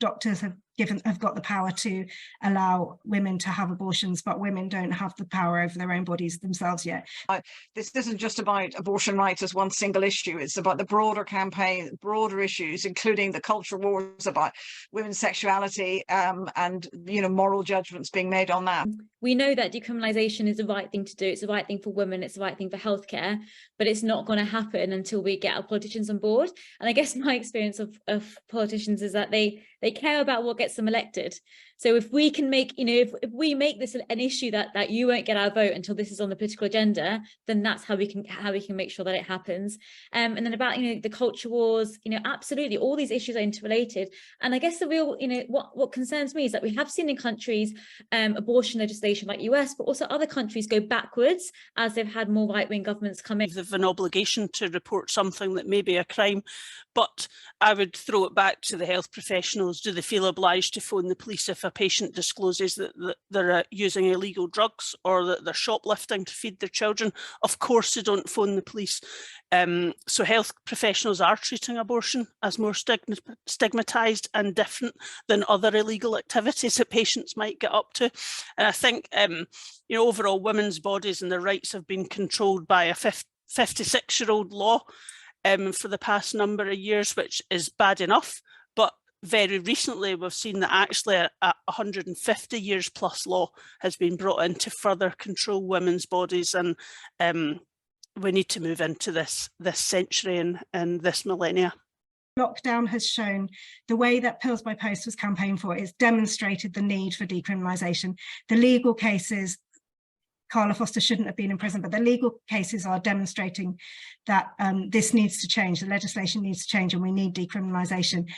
doctors have got the power to allow women to have abortions, but women don't have the power over their own bodies themselves yet. This isn't just about abortion rights as one single issue. It's about the broader campaign, broader issues, including the cultural wars about women's sexuality and, you know, moral judgments being made on that. We know that decriminalisation is the right thing to do. It's the right thing for women. It's the right thing for healthcare, but it's not going to happen until we get our politicians on board. And I guess my experience of politicians is that they care about what gets them elected. So if we can make, you know, if we make this an issue that you won't get our vote until this is on the political agenda, then that's how we can make sure that it happens. And then about, you know, the culture wars, you know, absolutely, all these issues are interrelated. And I guess the real, you know, what concerns me is that we have seen in countries abortion legislation like US, but also other countries go backwards as they've had more right-wing governments come in. They've an obligation to report something that may be a crime, but I would throw it back to the health professionals. Do they feel obliged to phone the police if a patient discloses that they're using illegal drugs or that they're shoplifting to feed their children? Of course they don't phone the police. So health professionals are treating abortion as more stigmatised and different than other illegal activities that patients might get up to. And I think, you know, overall women's bodies and their rights have been controlled by a 56-year-old law for the past number of years, which is bad enough. But very recently, we've seen that actually a 150 years plus law has been brought in to further control women's bodies. And we need to move into this century and this millennia. Lockdown has shown the way that Pills by Post was campaigned for. It's demonstrated the need for decriminalisation. The legal cases, Carla Foster shouldn't have been in prison, but the legal cases are demonstrating that this needs to change. The legislation needs to change and we need decriminalisation.